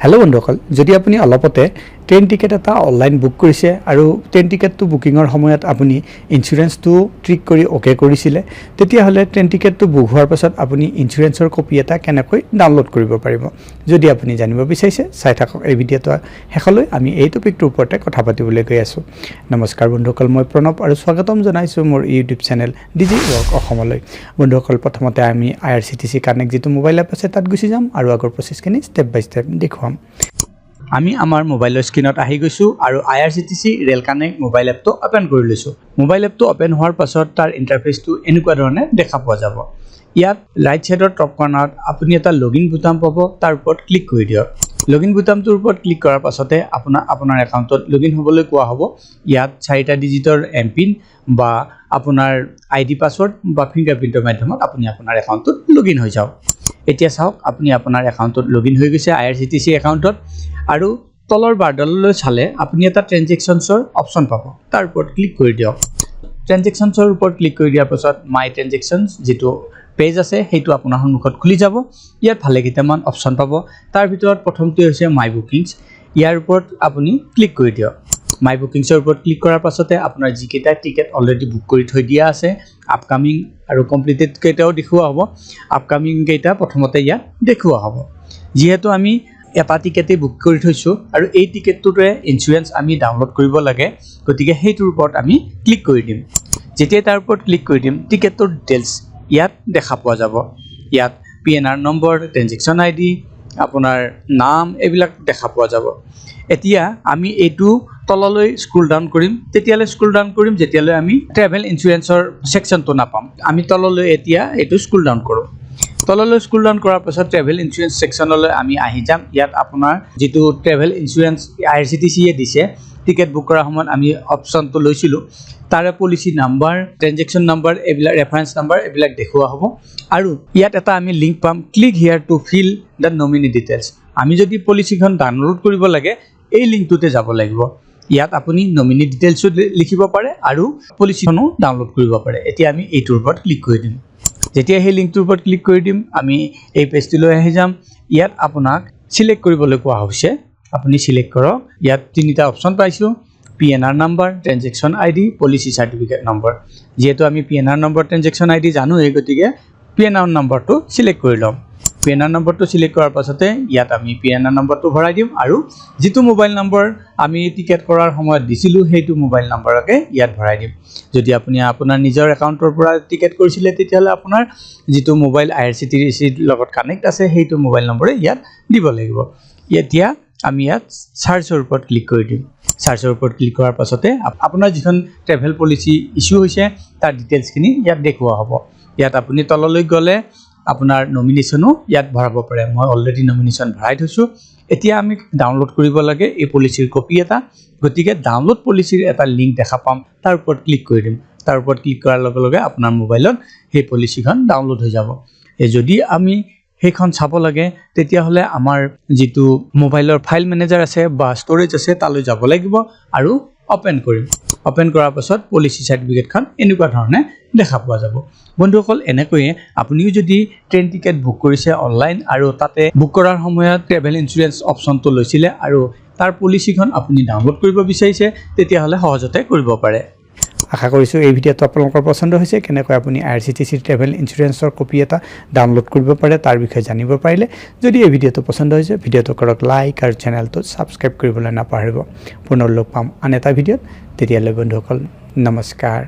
hello बंधुসকল যদি আপুনি অলপতে ট্ৰেইন টিকেট এটা অনলাইন বুক কৰিছে আৰু ট্ৰেইন টিকেটটো বুকিংৰ সময়ত আপুনি ইন্স্যুৰেন্সটো ট্ৰিক কৰি ওকে কৰিছিলে তেতিয়া হলে ট্ৰেইন টিকেটটো বুক হোৱাৰ পাছত আপুনি ইন্স্যুৰেন্সৰ কপি এটা কেনেকৈ ডাউনলোড কৰিব পাৰিব যদি আপুনি জানিব বিচাৰিছে চাই থাকক এই ভিডিঅটো হেকলৈ আমি এই টপিকটোৰ ওপৰতে কথা পাতিবলৈ গৈ আছো নমস্কাৰ বন্ধুসকল মই প্ৰণৱ আৰু স্বাগতম জনাইছো মোৰ ইউটিউব চেনেল ডিজি ৱৰ্ক অসমলৈ বন্ধুসকল প্ৰথমতে আমি IRCTC কানেক্ট যেটো মোবাইল এপ আছে তাত গুছি যাম আৰু আগৰ প্ৰসেসখিনি স্টেপ বাই স্টেপ দেখুৱাম আমি আমাৰ মোবাইলৰ স্ক্ৰিনত আহি গৈছো আৰু IRCTC ৰেল কানেক্ট মোবাইল এপটো ওপেন কৰি লৈছো মোবাইল এপটো ওপেন হোৱাৰ পাছত তাৰ ইন্টাৰফেসটো এনেকুৱা ধৰণে দেখা পোৱা যাব ইয়াত ৰাইট সাইডৰ টপ কৰ্নাৰত আপুনি এটা লগইন বুটাম পাব তাৰ ওপৰত ক্লিক কৰি দিয়ক লগইন বুটামটোৰ ওপৰত ক্লিক কৰাৰ পাছতে আপোনাৰ একাউণ্টত লগইন হ'বলৈ কোৱা হ'ব ইয়াত 4টা ডিজিটৰ এমপিন বা আপোনাৰ আইডি পাসওয়াৰ্ড বা ফিংগাৰপ্ৰিন্টৰ মাধ্যমত আপুনি আপোনাৰ একাউণ্টত লগইন হৈ যাওক এতিয়া চাওক আপুনি আপোনাৰ একাউণ্টত লগইন হৈ গৈছে IRCTC একাউণ্টত আৰু তলৰ বাৰডাললৈ চালে আপুনি এটা ট্ৰানজেকচনছৰ অপচন পাব তাৰ ওপৰত ক্লিক কৰি দিয়ক ট্ৰানজেকচনছৰ ওপৰত ক্লিক কৰি দিয়াৰ পাছত মাই ট্ৰানজেকচনছ যেটো পেজ আছে হেতু আপোনাৰ সন্মুখত খুলি যাব ইয়াত ভালে কিটামান অপচন পাব তাৰ ভিতৰত প্ৰথমটো হৈছে মাই বুকিংছ ইয়াৰ ওপৰত আপুনি ক্লিক কৰি দিয়ক মাই বুকিংছৰ ওপৰত ক্লিক কৰাৰ পাছতে আপোনাৰ যিকেইটা টিকেট অলৰেডি বুক কৰি থৈ দিয়া আছে আপকামিং আৰু কমপ্লিটেড কেইটাও দেখুৱা হ'ব আপকামিং কেইটা প্ৰথমতে ইয়াত দেখুৱা হ'ব যেহেতু আমি এটা টিকেটে বুক কৰি থৈছো আৰু এই টিকেটটোৰে ইন্স্যুৰেন্স আমি ডাউনলোড কৰিব লাগে গতিকে হেইটোৰ ওপৰত আমি ক্লিক কৰি দিম যেতিয়া তাৰ ওপৰত ক্লিক কৰি দিম টিকেটৰ ডিটেইলছ ইয়াত দেখা পোৱা যাব ইয়াত PNR নম্বৰ ট্ৰানজেকচন আইডি আপোনাৰ নাম এইবিলাক দেখা পোৱা যাব এতিয়া আমি এইটো তললৈ স্ক্ৰল ডাউন কৰিম তেতিয়ালৈ স্ক্ৰল ডাউন কৰিম যেতিয়ালৈ আমি ট্ৰেভেল ইন্স্যুৰেন্সৰ সেকশনটো নাপাম আমি তললৈ এতিয়া এইটো স্ক্ৰল ডাউন কৰোঁ তললৈ স্ক্ৰল ডাউন কৰাৰ পাছত ট্ৰেভেল ইন্স্যুৰেন্স সেকশনলৈ আমি আহি যাম ইয়াত আপোনাৰ যেটো ট্ৰেভেল ইন্স্যুৰেন্স IRCTC এ দিছে টিকেট বুক কৰাৰ সময়ত আমি অপচনটো লৈছিলো তাৰে পলিসি নাম্বাৰ ট্ৰানজেকচন নাম্বাৰ এইবিলাক ৰেফাৰেন্স নাম্বাৰ এইবিলাক দেখুৱা হ'ব আৰু ইয়াত এটা আমি লিংক পাম click here to fill the nominee details আমি যদি পলিসিখন ডাউনলোড কৰিব লাগে এই লিংকটোতে যাব লাগিব ইয়াত আপুনি নমিনি ডিটেইলছও লিখিব পাৰে আৰু পলিসিখনো ডাউনলোড কৰিব পাৰে এতিয়া আমি এইটোৰ ওপৰত ক্লিক কৰি দিম যেতিয়া এই লিংকটোৰ ওপৰত ক্লিক কৰি দিম আমি এই পেজটোলৈ আহি যাম ইয়াত আপোনাক সিলেক্ট কৰিবলৈ কোৱা হৈছে আপুনি সিলেক্ট কৰক ইয়াত তিনিটা অপচন পাইছো PNR number transaction ID policy certificate number যেহেতু আমি PNR নম্বৰ ট্ৰানজেকচন আইডি জানো এই গতিকে PNR নম্বৰটো সিলেক্ট কৰি লম PNR নম্বৰটো সিলেক্ট কৰাৰ পাছতে ইয়াত আমি PNR নম্বৰটো ভৰাই দিম আৰু যেটো মোবাইল নম্বৰ আমি টিকেট কৰাৰ সময়ত দিছিলো হেতু মোবাইল নম্বৰকে ইয়াত ভৰাই দিম যদি আপুনি আপোনাৰ নিজৰ একাউণ্টৰ পৰা টিকেট কৰিছিলে তেতিয়ালে আপোনাৰ যেটো মোবাইল IRCTC লগত কানেক্ট আছে হেতু মোবাইল নম্বৰে ইয়াত দিব লাগিব এতিয়া আমি ইয়াত সাৰ্চৰ ওপৰত ক্লিক কৰি দিম সাৰ্চৰ ওপৰত ক্লিক কৰাৰ পাছতে আপোনাৰ যিখন ট্ৰেভেল পলিসি ইস্যু হৈছে তাৰ ডিটেইলছখিনি ইয়াত দেখুৱা হ'ব ইয়াত আপুনি তললৈ গলে আপোনাৰ নমিনেশনো ইয়াত ভৰাব পাৰে মই অলৰেডি নমিনেশন ভৰাই থৈছো এতিয়া আমি ডাউনলোড কৰিব লাগে এই পলিসিৰ কপি এটা গতিকে ডাউনলোড পলিসিৰ এটা লিংক দেখা পাম তাৰ ওপৰত ক্লিক কৰি দিম তাৰ ওপৰত ক্লিক কৰাৰ লগে লগে আপোনাৰ মোবাইলত এই পলিসিখন ডাউনলোড হৈ যাব যদি আমি হেখন চাব লাগে তেতিয়া হলে আমাৰ যেটো মোবাইলৰ ফাইল ম্যানেজাৰ আছে বা ষ্টৰেজ আছে তালৈ যাব লাগিব আৰু ওপেন কৰিম ওপেন কৰাৰ পাছত পলিসি সাৰ্টিফিকেটখন এনেকুৱা ধৰণে দেখা পোৱা যাব বন্ধুসকল এনেকৈয়ে আপুনিও যদি ট্ৰেইন টিকেট বুক কৰিছে অনলাইন আৰু তাতে বুক কৰাৰ সময়ত ট্ৰেভেল ইন্স্যুৰেন্স অপচনটো লৈছিলে আৰু তাৰ পলিসিখন আপুনি ডাউনলোড কৰিব বিচাৰিছে তেতিয়া হলে সহজতে কৰিব পাৰে আশা কৰিছো এই ভিডিঅটো আপোনালোকৰ পছন্দ হৈছে কেনেকৈ আপুনি IRCTC ট্ৰেভেল ইন্স্যুৰেন্সৰ কপি এটা ডাউনলোড কৰিব পাৰে তাৰ বিষয়ে জানিব পাৰিলে যদি এই ভিডিঅটো পছন্দ হৈছে ভিডিঅটো কৰক লাইক আৰু চেনেলটো সাবস্ক্ৰাইব কৰিবলৈ নাপাহৰিব পুনৰ লগ পাম আন এটা ভিডিঅত তেতিয়ালৈ বন্ধুসকল নমস্কাৰ